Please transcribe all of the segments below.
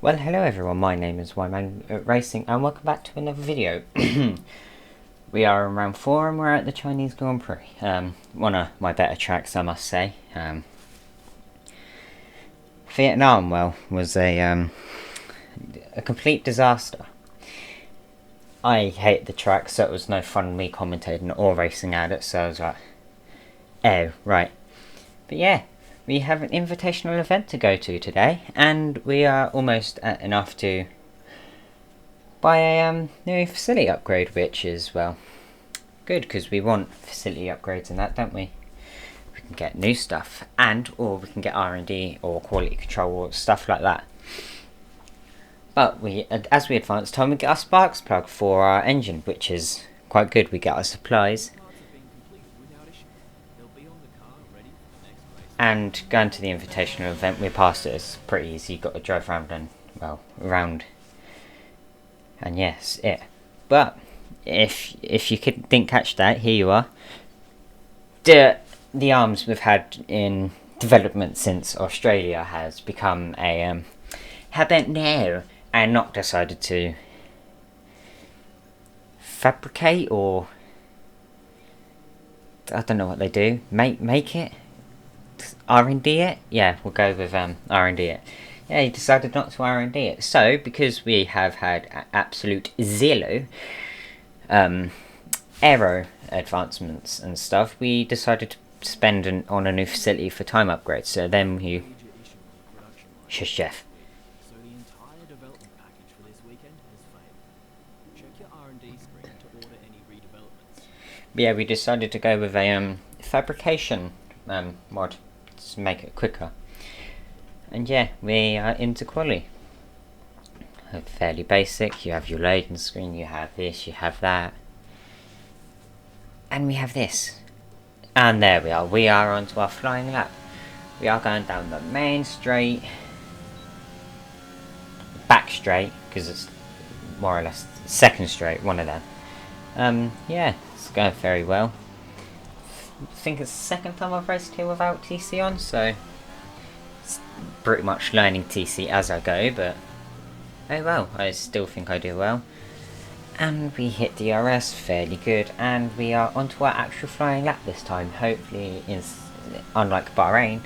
Well, hello everyone, my name is Wyman Racing and welcome back to another video. We are in round 4 and we're at the Chinese Grand Prix. One of my better tracks, I must say. Vietnam, well, was a complete disaster. I hate the track, so it was no fun me commentating or racing at it, so I was like, oh, right. But yeah, we have an invitational event to go to today, and we are almost at enough to buy a new facility upgrade, which is, well, good, because we want facility upgrades and that, don't we? We can get new stuff, or we can get R&D or quality control or stuff like that. But as we advance time, we get our sparks plug for our engine, which is quite good. We get our supplies. And going to the invitational event, we're past it. It's pretty easy. You've got to drive around and, well, around. And yes, it. But if you didn't catch that, here you are. The arms we've had in development since Australia has become a how about now, and not decided to fabricate, or I don't know what they do. Make it. R&D it? Yeah, we'll go with R&D it. Yeah, he decided not to R&D it. So, because we have had absolute zero aero advancements and stuff, we decided to spend on a new facility for time upgrades. So then you... Shush, Jeff. So the entire development package for this weekend has failed. Check your R&D screen to order any redevelopments. Yeah, we decided to go with a fabrication mod to make it quicker. And yeah, we are into quali. Fairly basic. You have your loading screen, you have this, you have that. And we have this. And there we are. We are onto our flying lap. We are going down the main straight. Back straight, because it's more or less second straight, one of them. Yeah, it's going very well. I think it's the second time I've raced here without TC on, so it's pretty much learning TC as I go, but oh well, I still think I do well. And we hit DRS fairly good, and we are onto our actual flying lap this time. Hopefully, unlike Bahrain,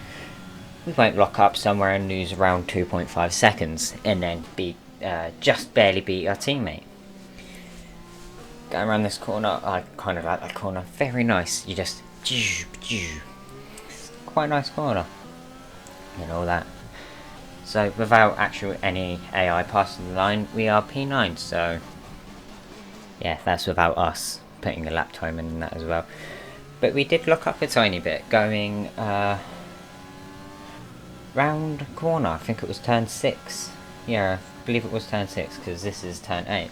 we won't lock up somewhere and lose around 2.5 seconds and then just barely beat our teammate. Going around this corner, I kind of like that corner. Very nice. You just... Quite a nice corner. And all that. So, without actual any AI passing the line, we are P9, so... Yeah, that's without us putting a lap time in that as well. But we did lock up a tiny bit, going round corner. I think it was turn 6. Yeah, I believe it was turn 6, because this is turn 8.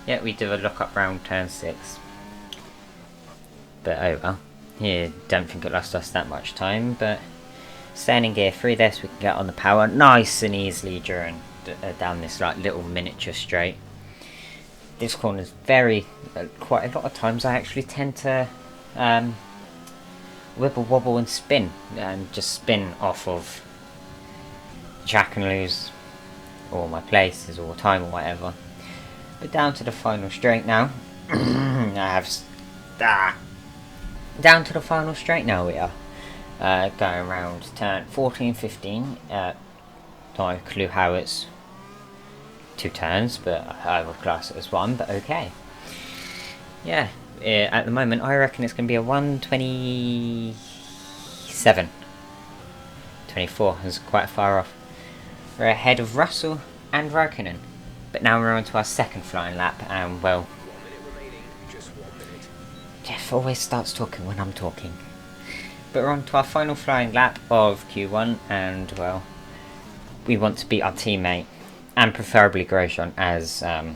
Yeah, we did a lock up round turn 6. But oh well. Yeah, don't think it lost us that much time, but staying in gear 3 this, we can get on the power nice and easily during down this like little miniature straight. This corner is very, quite a lot of times I actually tend to wibble wobble and spin, and just spin off of jack and lose or my places or time or whatever. But down to the final straight now. I have down to the final straight now we are. Going around turn 14, 15. Not a clue how it's 2 turns, but I would class it as 1, but okay. Yeah, at the moment I reckon it's going to be a 1:27. 24 is quite far off. We're ahead of Russell and Raikkonen. But now we're on to our second flying lap, and well... Jeff always starts talking when I'm talking. But we're on to our final flying lap of Q1, and well, we want to beat our teammate, and preferably Grosjean, as I'm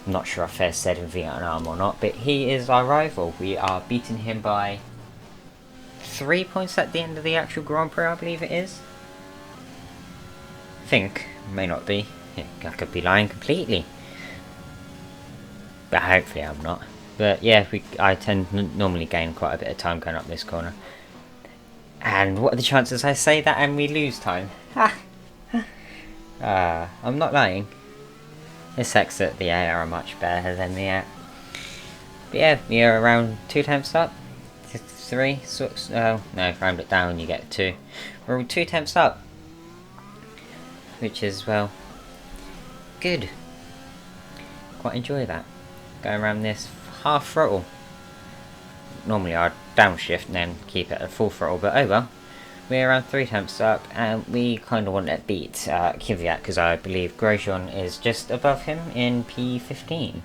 not sure if I said in Vietnam or not, but he is our rival. We are beating him by 3 points at the end of the actual Grand Prix, I believe it is. I think, may not be. I could be lying completely. But hopefully I'm not. But yeah, I tend to normally gain quite a bit of time going up this corner. And what are the chances I say that and we lose time? I'm not lying. This exit, the A are much better than the A. But yeah, we are around 2 tenths up. 3, 6, no, round it down, you get 2. We're 2 tenths up. Which is, well, good. Quite enjoy that. Going around this half throttle. Normally I'd downshift and then keep it at full throttle, but oh well. We're around 3 tenths up, and we kind of want to beat Kvyat, because I believe Grosjean is just above him in P15.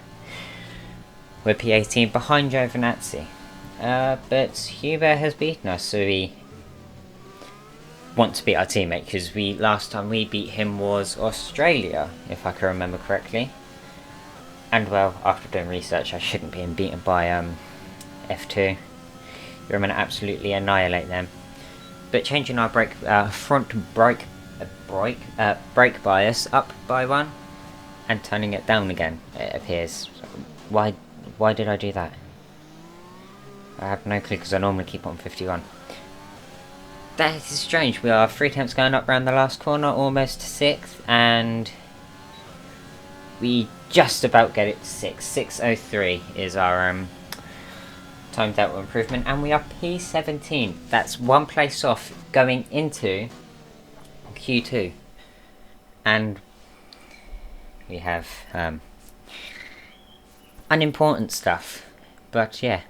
We're P18 behind Giovinazzi. But Hubert has beaten us, so we want to beat our teammate, because last time we beat him was Australia, if I can remember correctly. And well, after doing research, I shouldn't be beaten by F2. We're going to absolutely annihilate them. But changing our front brake bias up by 1 and turning it down again, it appears. Why did I do that? I have no clue, because I normally keep on 51. That is strange. We are 3 tenths going up round the last corner, almost to 6th, and we just about get it to 6. 6:03 is our time delta improvement, and we are P17. That's 1 place off going into Q2. And we have unimportant stuff. But yeah.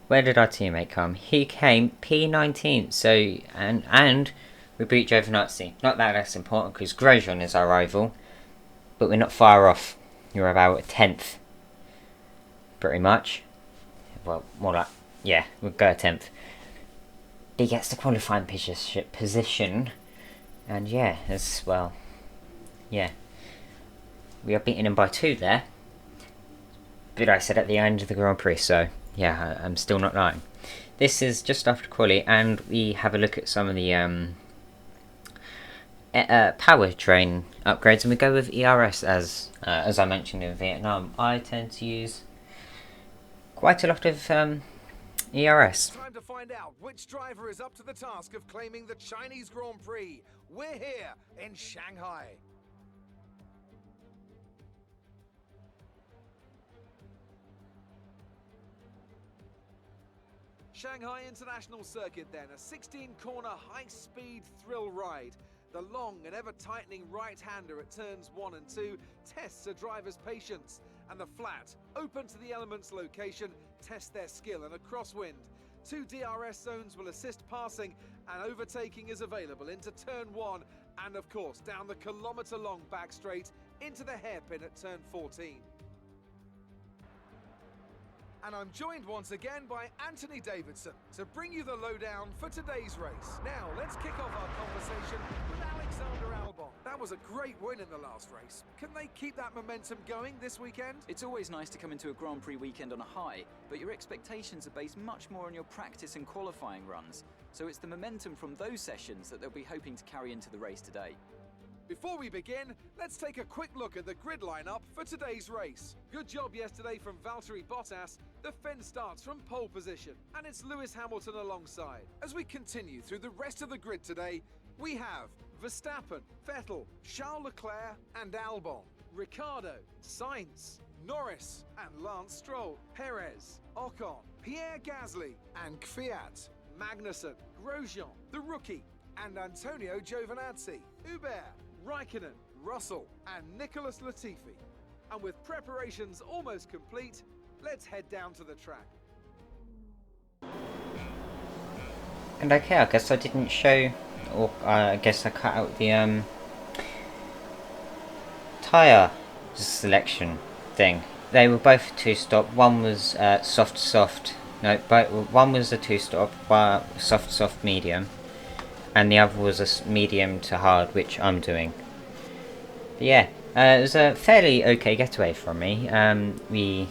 Where did our teammate come? He came P19, so and we beat Giovinazzi. Not that that's important, because Grosjean is our rival, but we're not far off. You're about a 10th, pretty much. Well, more like, yeah, we'll go a 10th. He gets the qualifying position, and yeah, as well, yeah, we are beating him by 2 there. But I said at the end of the Grand Prix, so. Yeah, I'm still not lying. This is just after quali, and we have a look at some of the powertrain upgrades, and we go with ERS as I mentioned in Vietnam. I tend to use quite a lot of ERS. Time to find out which driver is up to the task of claiming the Chinese Grand Prix. We're here in Shanghai. Shanghai International Circuit then, a 16-corner high-speed thrill ride. The long and ever-tightening right-hander at turns 1 and 2 tests a driver's patience, and the flat, open to the elements location, tests their skill in a crosswind. 2 DRS zones will assist passing, and overtaking is available into turn 1, and of course down the kilometre-long back straight into the hairpin at turn 14. And I'm joined once again by Anthony Davidson to bring you the lowdown for today's race. Now, let's kick off our conversation with Alexander Albon. That was a great win in the last race. Can they keep that momentum going this weekend? It's always nice to come into a Grand Prix weekend on a high, but your expectations are based much more on your practice and qualifying runs. So it's the momentum from those sessions that they'll be hoping to carry into the race today. Before we begin, let's take a quick look at the grid lineup for today's race. Good job yesterday from Valtteri Bottas. The Finn starts from pole position, and it's Lewis Hamilton alongside. As we continue through the rest of the grid today, we have Verstappen, Vettel, Charles Leclerc and Albon, Ricciardo, Sainz, Norris and Lance Stroll, Perez, Ocon, Pierre Gasly and Kvyat, Magnussen, Grosjean, the rookie, and Antonio Giovinazzi, Hubert, Raikkonen, Russell and Nicholas Latifi. And with preparations almost complete, let's head down to the track. And okay, I guess I didn't show, or I guess I cut out the tyre selection thing. They were both 2-stop. One was soft. No, one was a 2-stop, soft medium, and the other was a medium to hard, which I'm doing. But yeah, it was a fairly okay getaway from me. We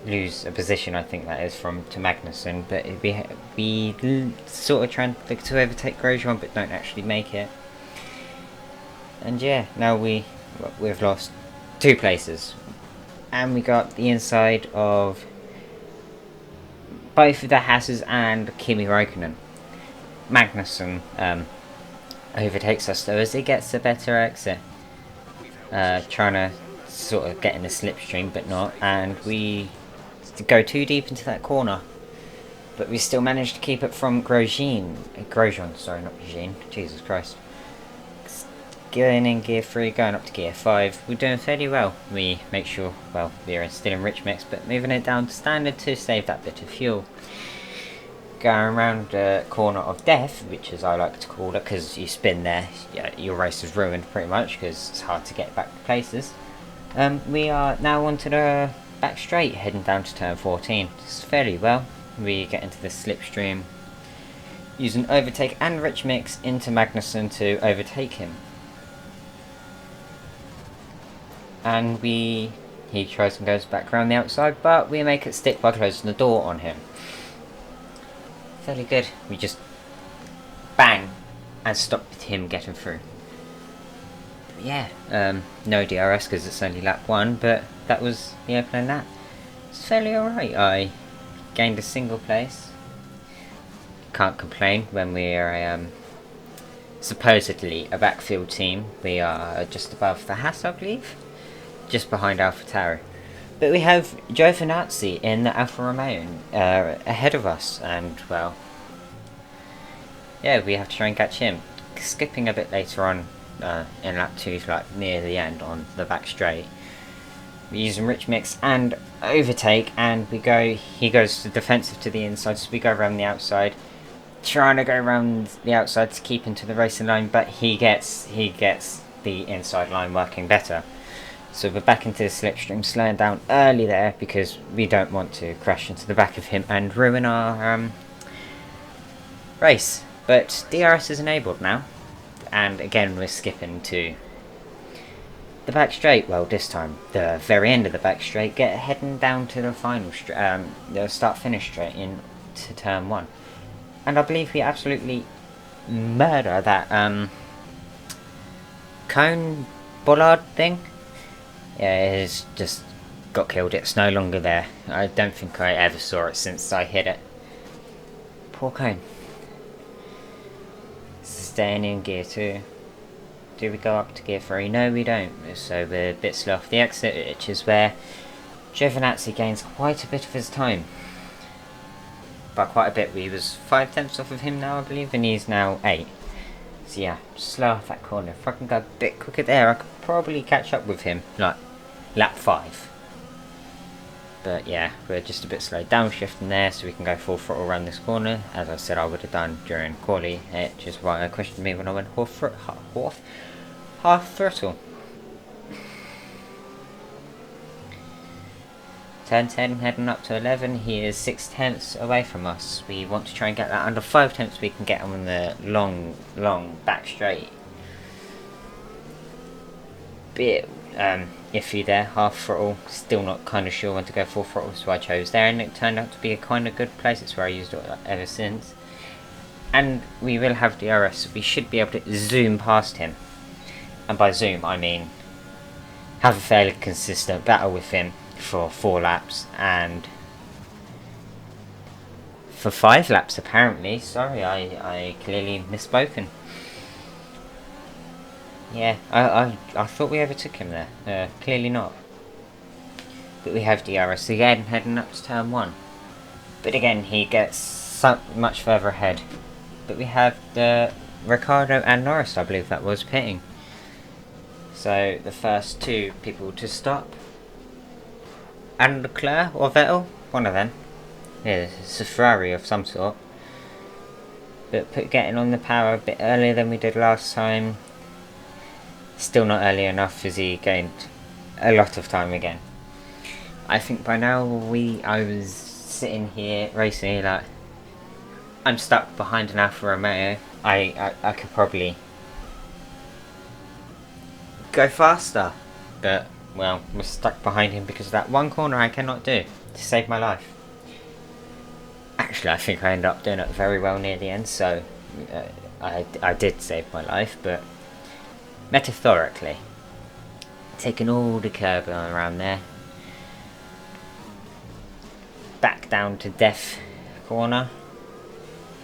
lose a position, I think that is, to Magnussen, but we sort of try to overtake Grosjean, but don't actually make it. And yeah, now we've lost 2 places, and we got the inside of both of the Hasses and Kimi Raikkonen. Magnussen overtakes us though as he gets a better exit. Trying to sort of get in the slipstream but not, and we go too deep into that corner. But we still managed to keep it from Grosjean, sorry, not Jean, Jesus Christ. Going in gear 3, going up to gear 5, we're doing fairly well. We make sure, well, we're still in rich mix, but moving it down to standard to save that bit of fuel. Going around the corner of death, which as I like to call it, because you spin there, yeah, your race is ruined pretty much, because it's hard to get back to places. We are now onto the back straight, heading down to turn 14. It's fairly well. We get into the slipstream, using overtake and rich mix into Magnussen to overtake him. And he tries and goes back around the outside, but we make it stick by closing the door on him. Fairly good. We just bang and stop him getting through. But yeah, no DRS because it's only lap 1, but that was the opening lap. It's fairly alright. I gained a single place. Can't complain when we're supposedly a backfield team. We are just above the Haas, I believe. Just behind AlphaTauri. But we have Giovinazzi in the Alfa Romeo ahead of us, and well, yeah, we have to try and catch him. Skipping a bit later on in lap 2, like near the end on the back straight. We're using rich mix and overtake, and he goes defensive to the inside, so we go around the outside, trying to go around the outside to keep into the racing line, but he gets the inside line working better. So we're back into the slipstream, slowing down early there because we don't want to crash into the back of him and ruin our race. But DRS is enabled now, and again we're skipping to the back straight. Well, this time the very end of the back straight, heading down to the final the start-finish straight into turn 1, and I believe we absolutely murder that cone bollard thing. Yeah, it's just got killed. It's no longer there. I don't think I ever saw it since I hit it. Poor cone. Staying in gear 2. Do we go up to gear 3? No, we don't. So we're a bit slow off the exit, which is where Giovinazzi gains quite a bit of his time. By quite a bit, we was 5 tenths off of him now, I believe, and he's now 8. So yeah, slow off that corner. If I can go a bit quicker there, I could probably catch up with him, like lap 5. But yeah, we're just a bit slow downshifting there, so we can go full throttle around this corner, as I said I would have done during quali, which is why I questioned me when I went half throttle. Turn 10 heading up to 11, he is 6 tenths away from us. We want to try and get that under 5 tenths we can get on the long back straight. Bit iffy there, half throttle, still not kind of sure when to go full throttle, so I chose there, and it turned out to be a kind of good place. It's where I used it ever since. And we will have DRS, so we should be able to zoom past him. And by zoom I mean have a fairly consistent battle with him for 4 laps, and for 5 laps apparently. Sorry, I clearly misspoken. Yeah, I thought we overtook him there. Clearly not. But we have DRS again, heading up to turn 1. But again, he gets so much further ahead. But we have the Ricciardo and Norris, I believe that was, pitting. So the first 2 people to stop. And Leclerc or Vettel, one of them. Yeah, it's a Ferrari of some sort. But getting on the power a bit earlier than we did last time. Still not early enough, as he gained a lot of time again. I think by now I was sitting here racing here like I'm stuck behind an Alfa Romeo. I could probably go faster, but well, we're stuck behind him because of that one corner I cannot do to save my life. Actually, I think I ended up doing it very well near the end, so I did save my life, but metaphorically, taking all the curb around there, back down to death corner,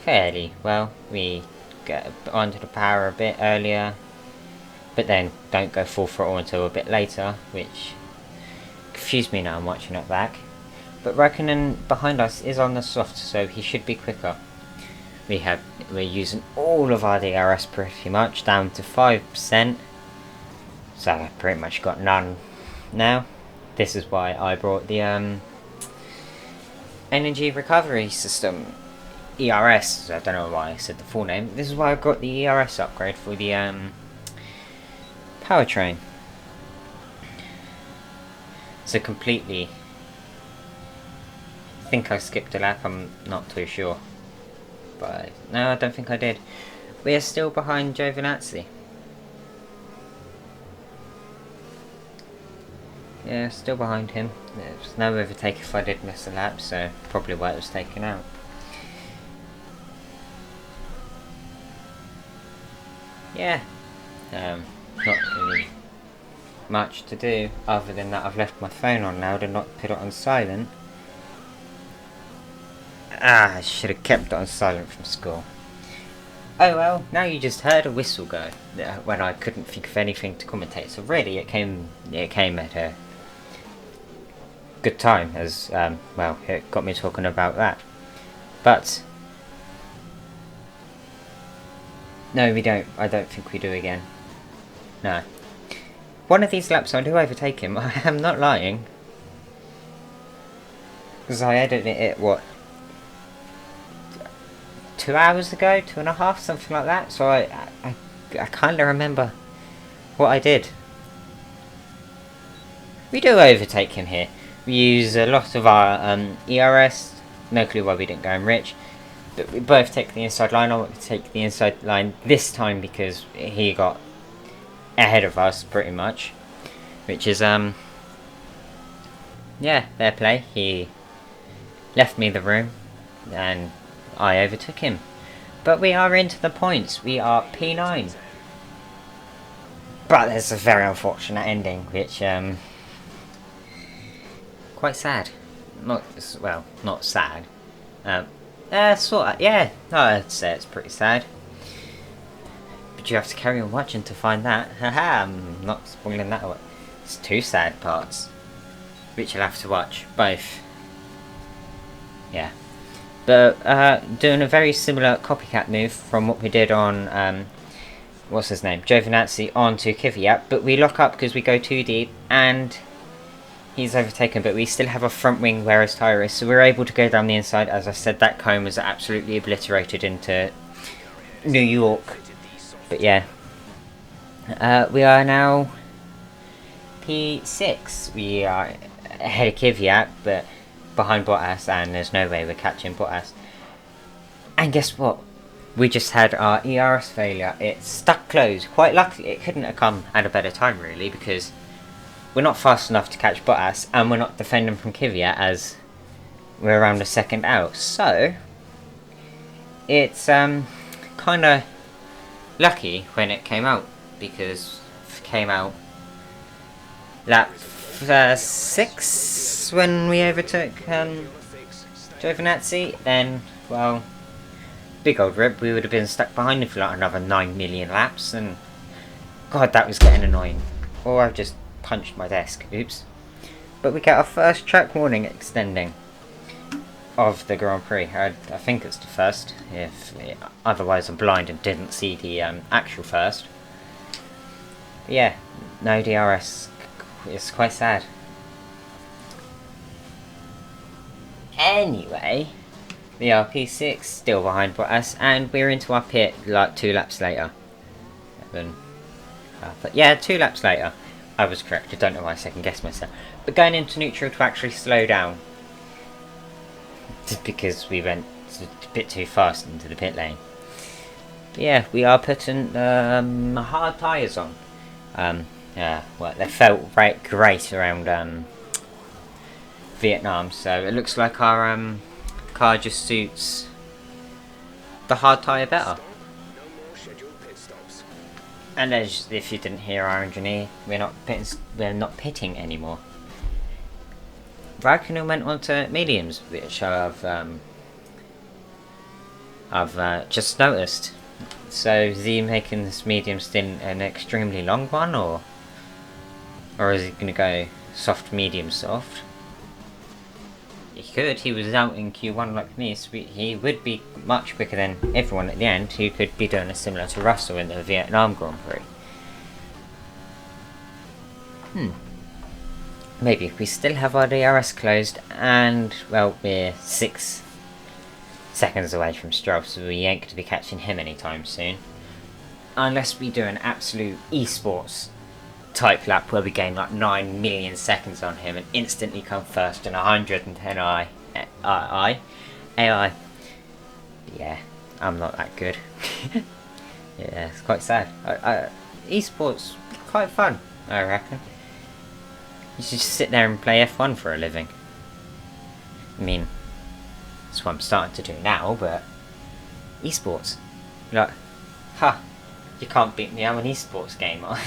fairly well. We get onto the power a bit earlier, but then don't go full throttle until a bit later, which confused me now I'm watching it back. But Raikkonen behind us is on the soft, so he should be quicker. We're using all of our DRS pretty much, down to 5%. So I've pretty much got none now. This is why I brought the energy recovery system, ERS. I don't know why I said the full name. This is why I got the ERS upgrade for the powertrain. So completely, I think I skipped a lap, I'm not too sure. But no, I don't think I did. We are still behind Giovinazzi. Yeah, still behind him. There's no overtake if I did miss a lap, so probably why it was taken out. Yeah, not really much to do other than that I've left my phone on loud and not put it on silent. I should have kept it on silent from school. Oh well, now you just heard a whistle go when I couldn't think of anything to commentate. So really, it came at a good time, as well, it got me talking about that. But no, we don't. I don't think we do again. No. One of these laps I do overtake him. I am not lying, because I edited it what, 2 hours ago, 2.5, something like that. So I kind of remember what I did. We do overtake him here. We use a lot of our ERS. No clue why we didn't go in rich. But we both take the inside line. I want to take the inside line this time because he got ahead of us pretty much. Which is, yeah, fair play. He left me the room and I overtook him. But we are into the points. We are P9. But there's a very unfortunate ending, which, quite sad. Not sad. Sort of, yeah. No, I'd say it's pretty sad. But you have to carry on watching to find that. Haha, I'm not spoiling that away. It's 2 sad parts, which you'll have to watch. Both. Yeah. But, doing a very similar copycat move from what we did on, what's his name? Giovinazzi onto Kvyat. But we lock up because we go too deep, and he's overtaken, but we still have a front wing where his tyre is, so we're able to go down the inside. As I said, that cone was absolutely obliterated into New York. But yeah, we are now P6. We are ahead of Kvyat, but behind Bottas, and there's no way we're catching Bottas. And guess what? We just had our ERS failure. It stuck closed. Quite luckily, it couldn't have come at a better time, really, because we're not fast enough to catch Bottas, and we're not defending from Kvyat as we're around a second out. So it's kind of lucky when it came out, because it came out lap 6 when we overtook Giovinazzi. Then, well, big old rip, we would have been stuck behind him for like another 9 million laps, and God, that was getting annoying. Or I've just punched my desk. Oops. But we get our first track warning extending of the Grand Prix. I think it's the first. Otherwise I'm blind and didn't see the actual first. But yeah, no DRS. It's quite sad. Anyway, the RP6 still behind Bottas, and we're into our pit like 2 laps later. But yeah, 2 laps later. I was correct. I don't know why I second guessed myself. But going into neutral to actually slow down, just because we went a bit too fast into the pit lane. But yeah, we are putting hard tyres on. Yeah, well, they felt great around Vietnam, so it looks like our car just suits the hard tyre better. And as if you didn't hear our engineer, we're not pitting anymore. Raikkonen went on to mediums, which I've just noticed. So is he making this medium stint an extremely long one, or is he going to go soft, medium, soft? He could. He was out in Q1 like me, so he would be much quicker than everyone at the end, who could be doing a similar to Russell in the Vietnam Grand Prix. Maybe if we still have our DRS closed, and, well, we're 6 seconds away from Stroll, so we ain't going to be catching him anytime soon. Unless we do an absolute esports type lap where we gain like 9 million seconds on him and instantly come first in 110 AI. Yeah, I'm not that good. Yeah, it's quite sad. Esports, quite fun, I reckon. You should just sit there and play F1 for a living. I mean, that's what I'm starting to do now, but esports. You're like, ha, you can't beat me, I'm an esports gamer.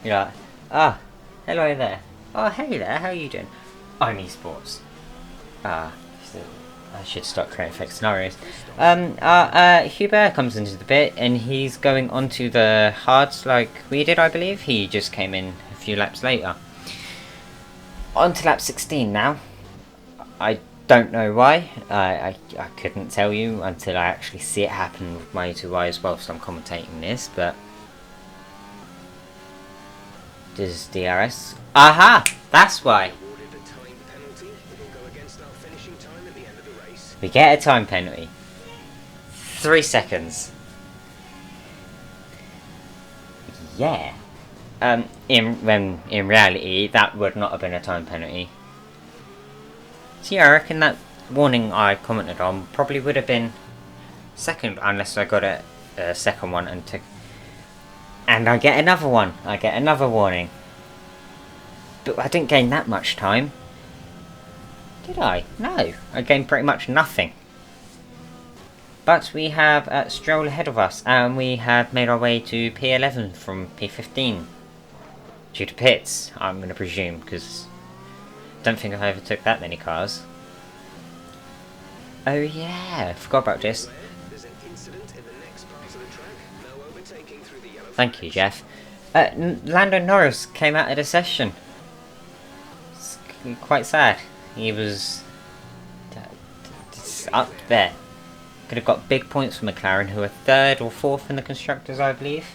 You're like, hello there. Oh, hey there, how are you doing? I'm esports. I should start creating fake scenarios. Hubert comes into the bit, and he's going onto the hards like we did, I believe. He just came in a few laps later. On to lap 16 now. I don't know why. I couldn't tell you until I actually see it happen with my 2 eyes whilst I'm commentating this, but... Does DRS... Aha! That's why! We get a time penalty. 3 seconds. Yeah. In reality, that would not have been a time penalty. So yeah, I reckon that warning I commented on probably would have been second, unless I got a second one and took... And I get another one. I get another warning. But I didn't gain that much time. Did I? No. I gained pretty much nothing. But we have Stroll ahead of us, and we have made our way to P11 from P15. Due to pits, I'm going to presume, because I don't think I overtook that many cars. Oh yeah, I forgot about this. Thank you, Jeff. Lando Norris came out of the session. It's quite sad. He was up there. Could have got big points for McLaren, who are 3rd or 4th in the Constructors, I believe.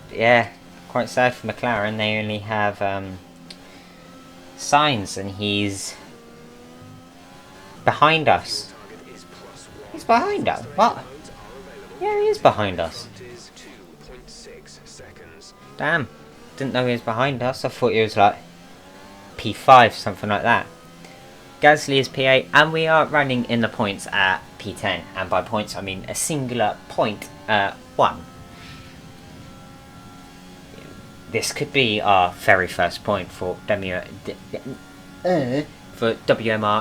But yeah, quite sad for McLaren. They only have Sainz, and he's behind us. He's behind us? What? Yeah, he is behind us. Damn, didn't know he was behind us. I thought he was like P5, something like that. Gasly is P8, and we are running in the points at P10. And by points, I mean a singular point, 1. This could be our very first point for WMR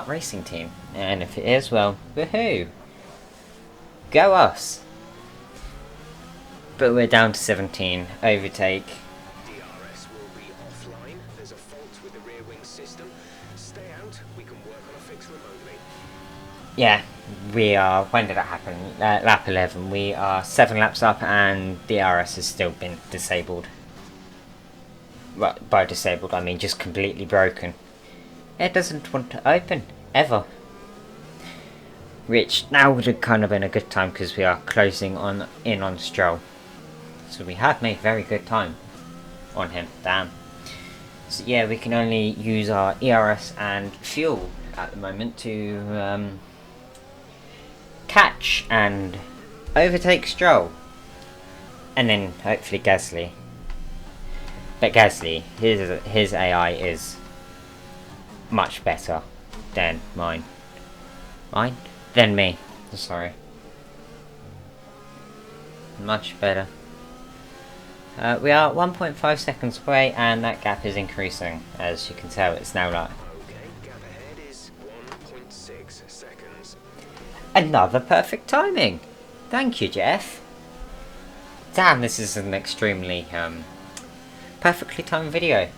Racing Team. And if it is, well, woohoo! Go us! But we're down to 17. Overtake. DRS will be offline. There's a fault with the rear wing system. Stay out. We can work on a fix remotely. Yeah, we are. When did that happen? Lap 11. We are 7 laps up, and DRS has still been disabled. Well, by disabled, I mean just completely broken. It doesn't want to open ever. Which now would have kind of been a good time because we are closing in on Stroll. So we have made very good time on him. Damn. So yeah, we can only use our ERS and fuel at the moment to catch and overtake Stroll. And then hopefully Gasly. But Gasly, his AI is much better than mine. Than me. Sorry. Much better. We are 1.5 seconds away, and that gap is increasing. As you can tell, it's now like... Okay, gap ahead is 1.6 seconds. Another perfect timing! Thank you, Jeff. Damn, this is an extremely perfectly timed video.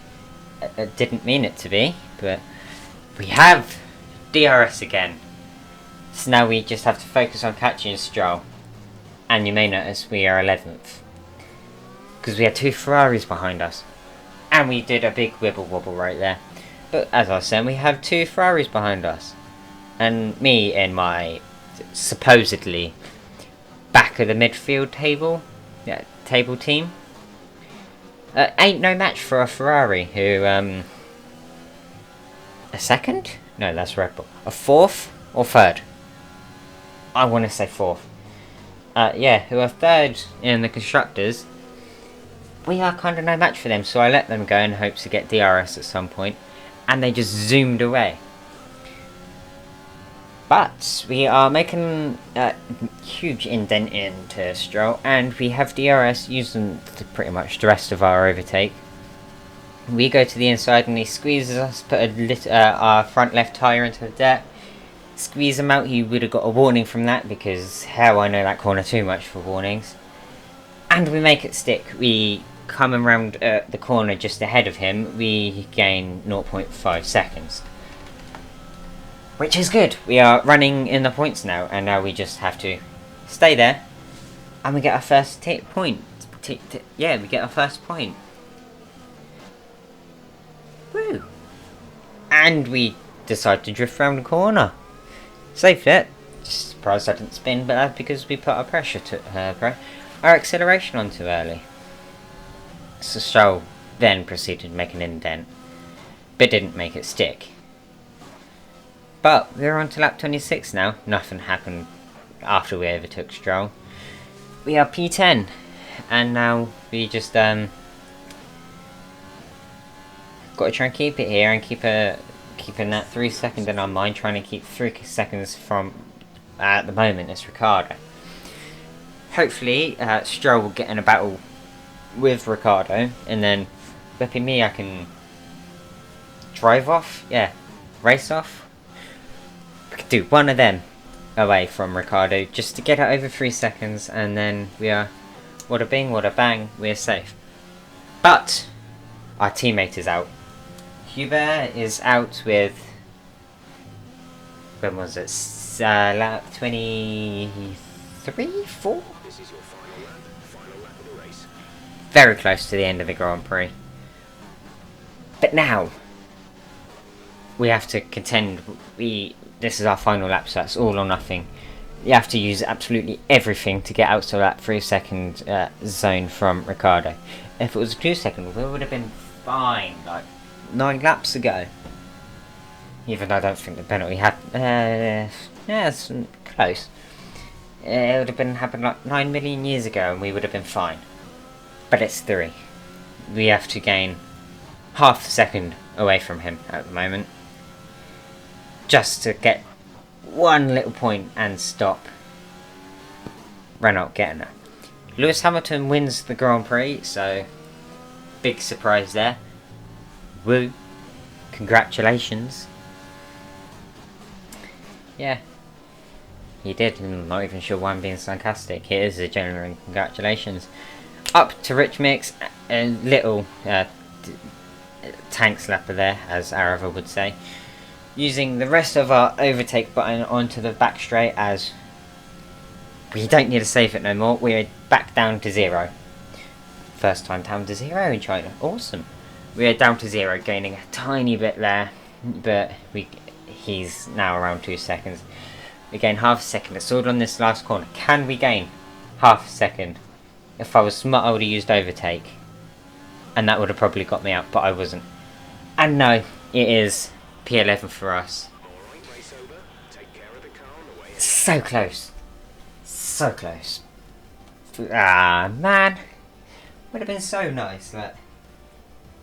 I didn't mean it to be, but we have DRS again. So now we just have to focus on catching Stroll. And you may notice we are 11th. Because we had 2 Ferraris behind us. And we did a big wibble wobble right there. But as I was saying, we have 2 Ferraris behind us. And me in my supposedly back of the midfield table team. Ain't no match for a Ferrari who, a second? No, that's Red Bull. A 4th or 3rd? I want to say 4th. Yeah, who are 3rd in the Constructors. We are kind of no match for them, so I let them go in hopes to get DRS at some point. And they just zoomed away. But we are making a huge indent into Stroll, and we have DRS using pretty much the rest of our overtake. We go to the inside and he squeezes us, put our front left tyre into the dirt. Squeeze him out, he would have got a warning from that, because hell, I know that corner too much for warnings. And we make it stick. We come around the corner just ahead of him, we gain 0.5 seconds. Which is good. We are running in the points now, and now we just have to stay there, and we get our first point. Yeah, we get our first point. Woo! And we decide to drift around the corner. Saved it. Just surprised I didn't spin, but that's because we put our our acceleration on too early. So Stroll then proceeded to make an indent, but didn't make it stick. But we're on to lap 26 now. Nothing happened after we overtook Stroll. We are P10, and now we just got to try and keep it here and keeping that 3 second in our mind. Trying to keep 3 seconds from at the moment it's Ricciardo. Hopefully, Stroll will get in a battle with Ricciardo, and then whipping me, I can drive off. Yeah, race off. We could do one of them away from Ricciardo just to get it over 3 seconds, and then we are wada bing, wada bang, we're safe. But our teammate is out. Hubert is out with, when was it? Lap 23, 4? This is your final lap of the race. Very close to the end of the Grand Prix. But now we have to contend. This is our final lap, so that's all or nothing. You have to use absolutely everything to get out to that 3 second zone from Ricciardo. If it was a 2 second, we would have been fine like 9 laps ago. Even though I don't think the penalty had. Yeah, it's close. It would have happened like 9 million years ago, and we would have been fine. But it's 3. We have to gain half a second away from him at the moment, just to get one little point and stop Renault getting it. Lewis Hamilton wins the Grand Prix, so big surprise there. Woo. Congratulations. Yeah, he did. I'm not even sure why I'm being sarcastic. It is a genuine congratulations. Up to Rich Mix, a little tank slapper there, as Arava would say. Using the rest of our overtake button onto the back straight, as we don't need to save it no more. We're back down to 0. First time down to 0 in China. Awesome. We are down to 0, gaining a tiny bit there, but he's now around 2 seconds. We gain half a second. It's all on this last corner. Can we gain half a second? If I was smart, I would have used overtake, and that would have probably got me out, but I wasn't. And no, it is P11 for us. Alright, race over. Take care of the car on the way. So close. So close. Ah, man. Would have been so nice. Like,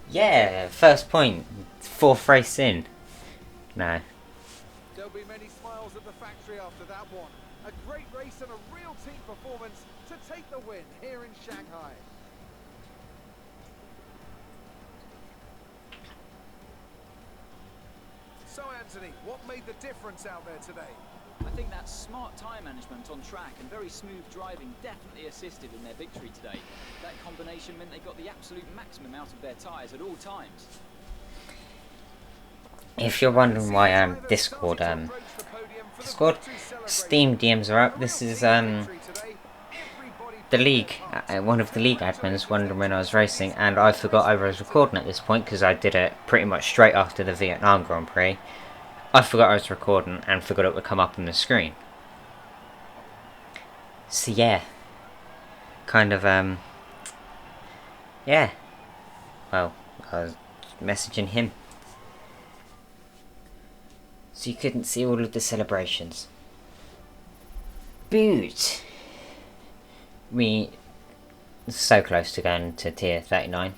yeah, first point. 4th race in. No. There'll be many smiles at the factory after that one. A great race and a real team performance to take the win here in Shanghai. So Anthony, what made the difference out there today? I think that smart tyre management on track and very smooth driving definitely assisted in their victory today. That combination meant they got the absolute maximum out of their tyres at all times. If you're wondering why Discord, Steam DMs are up. This is the league, one of the league admins wondering when I was racing, and I forgot I was recording at this point because I did it pretty much straight after the Vietnam Grand Prix. I forgot I was recording and forgot it would come up on the screen. So yeah, kind of yeah. Well, I was messaging him, so you couldn't see all of the celebrations. But we so close to going to tier 39,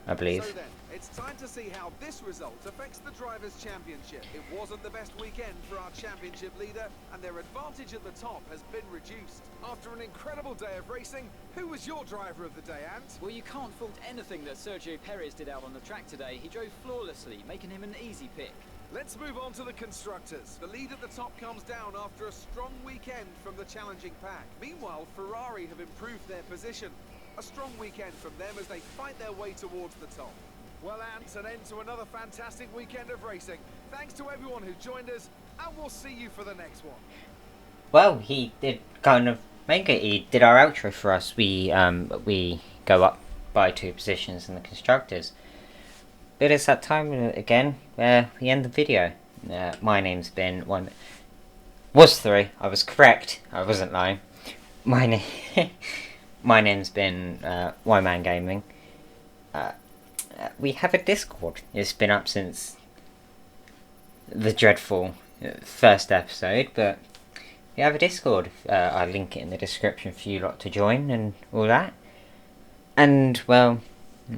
I believe. So then, it's time to see how this result affects the Drivers' Championship. It wasn't the best weekend for our championship leader, and their advantage at the top has been reduced. After an incredible day of racing, who was your driver of the day, Ant? Well, you can't fault anything that Sergio Perez did out on the track today. He drove flawlessly, making him an easy pick. Let's move on to the constructors. The lead at the top comes down after a strong weekend from the challenging pack. Meanwhile, Ferrari have improved their position. A strong weekend from them as they fight their way towards the top. Well, Ant, an end to another fantastic weekend of racing. Thanks to everyone who joined us, and we'll see you for the next one. Well, he did kind of make it. He did our outro for us. We go up by 2 positions in the constructors. But it's that time again where we end the video. My name's been was 3. I was correct. I wasn't lying. My name's been Y-Man Gaming. We have a Discord. It's been up since the dreadful first episode, but we have a Discord. I'll link it in the description for you lot to join and all that. And well,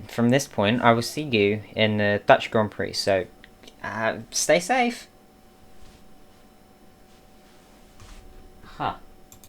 from this point, I will see you in the Dutch Grand Prix. So, stay safe. Huh.